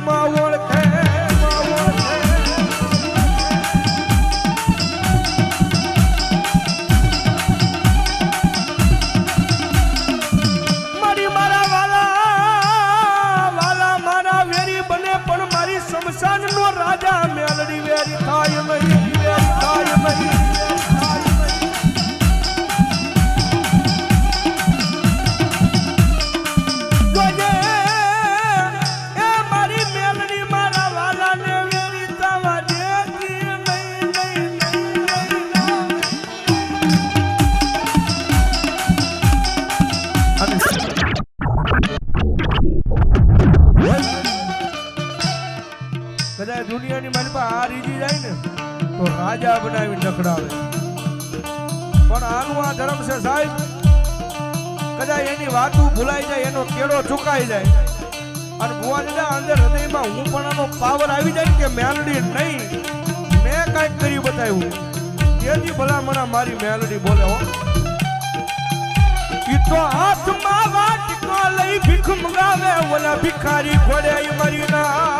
માં ઓળખે મારી મારા વાલા મારા વેરી બને પણ મારી શમશાન નો રાજા મેલડી વેરી થાય નહીં થાય નહીં દુનિયાની મારી પાસે આ રીજી જાય ને તો રાજા બનાવી નખડાવે પણ આનું આ ધર્મ છે સાહેબ કદાચ એની વાતું ભૂલાઈ જાય એનો કેળો ચુકાઈ જાય અને ભુવા દાદા અંદર હૃદયમાં હું પણ આનો પાવર આવી જાય કે મેલડી નહીં મેં કાંઈક કરી બતાવ્યું તેથી ભલામણા મારી મેલડી બોલે હો ઈ તો હાથમાં વાટકો લઈ ભીખ મંગાવે ઓલા ભિખારી ખોડે મરી ના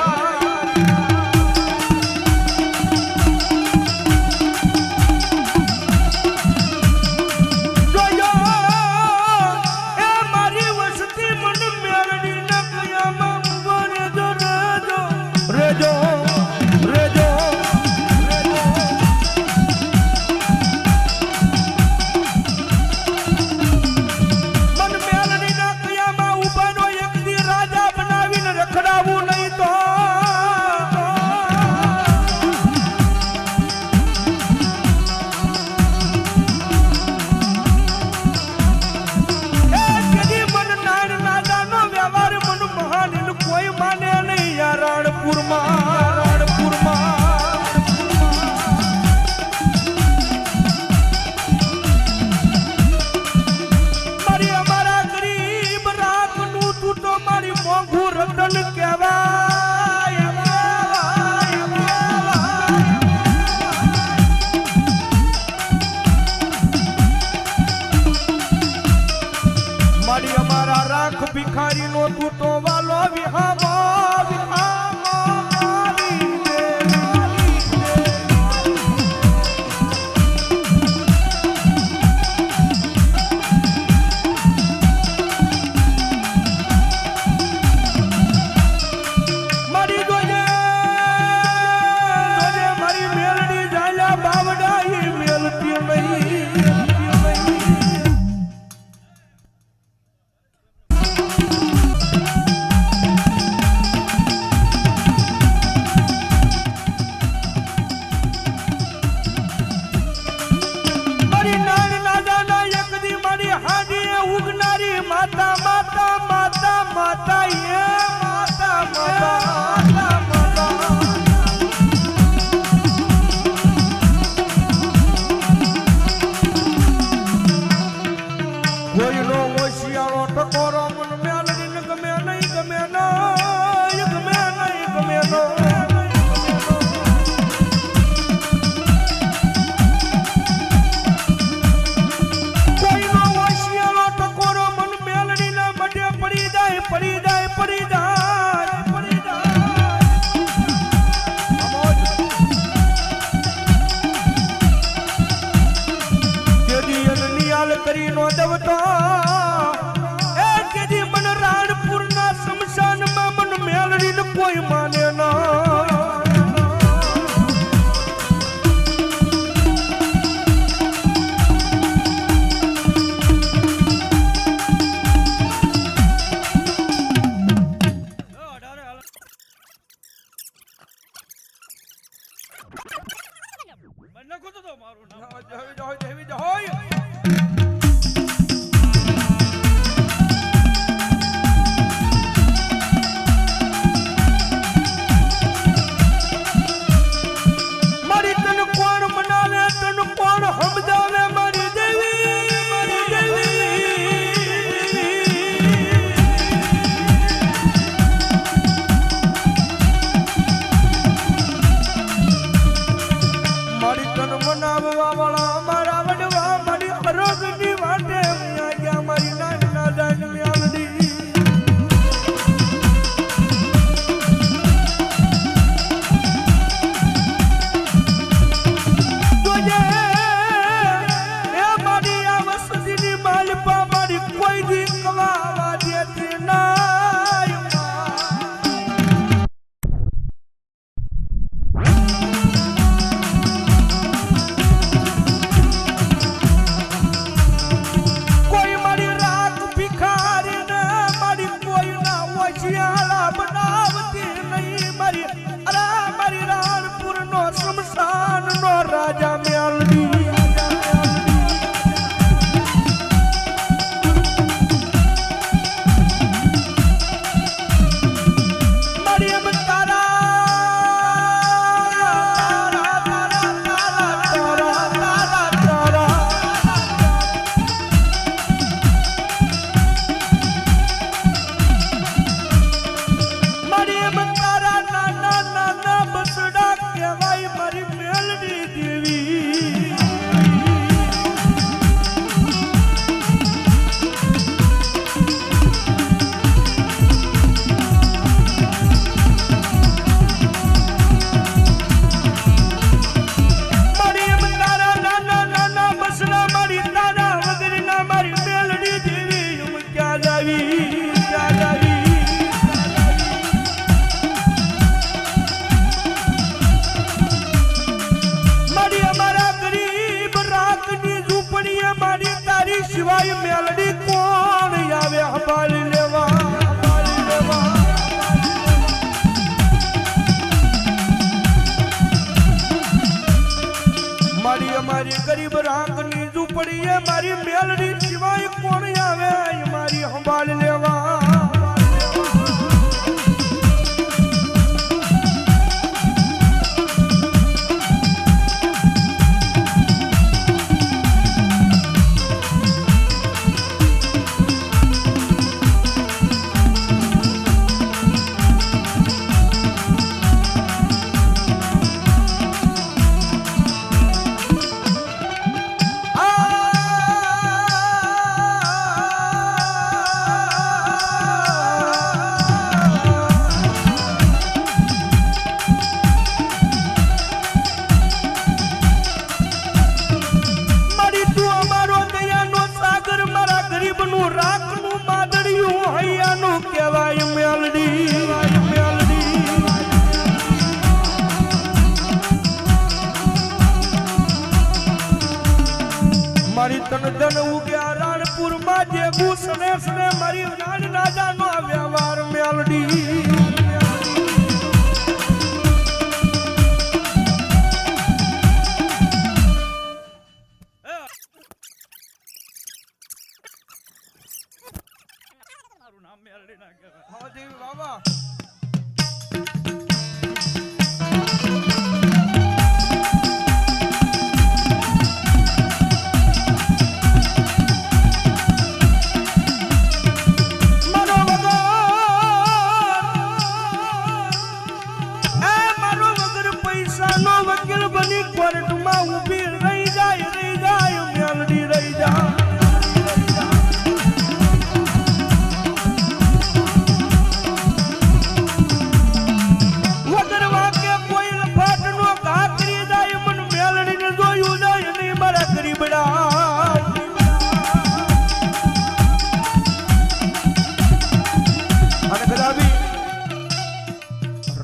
ભિખારી નો તું તો વાલો વિહામો કરી નો દેવતો એ કેદી મન રાણપુર ના શમશાનમાં મન મેલડી ને કોઈ માને ના મને કો તો મારું નામ જય મારી તન મનાવવા વાળા મારા વડવા મારી આરોગ્ય નાના નાના બસડા કહેવાય મારી મેલડી દેવી સિવાય મેલડી કોણ આવે હંભાળી લેવા મારી અમારી ગરીબ રાખની ઝૂંપડીએ મારી મેલડી સિવાય કોણ આવે મારી હંભાળી લેવા મારી તન ધન ઉગ્યા રાણપુર માં જે ગુસને સને મારી નાન રાજા નો વ્યવહાર મેલડી મારું નામ મેલડી ના કહેવાય હા દેવી બાબા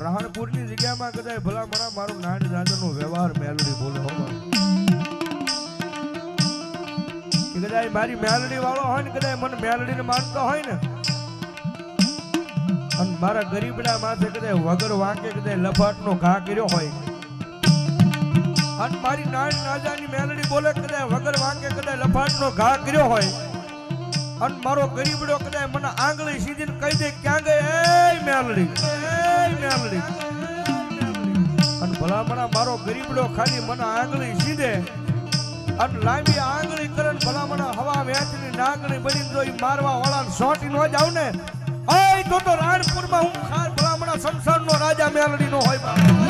રાણપુરની જગ્યામાં કદાચ ભલા મણા મારો નાડ રાજાનો વ્યવહાર મેલડી બોલો કે કદાચ મારી મેલડી વાળો હોય ને કદાચ મને મેલડીને માનતો હોય ને અને મારા ગરીબડા માથે કદાચ વગર વાંકે કદાચ લફાટનો ઘા કર્યો હોય અને મારી નાડ રાજાની મેલડી બોલે કદાચ વગર વાંકે કદાચ લફાટનો ઘા કર્યો હોય અને મારો ગરીબડો કદાચ મને આંગળી સીધીને કહી દે ક્યાં ગઈ એ મેલડી મેલડી અને ભલામણા મારો ગરીબડો ખાલી મને આંગળી સીધે અને લાંબી આંગળી કરે ભલામણા હવા વેચની નાગણી બની જોઈ મારવા વાળા સોટી નો જાવ ને તો રાણપુરમાં હું ખાર ભલામણા સંસારનો રાજા મેલડી નો હોય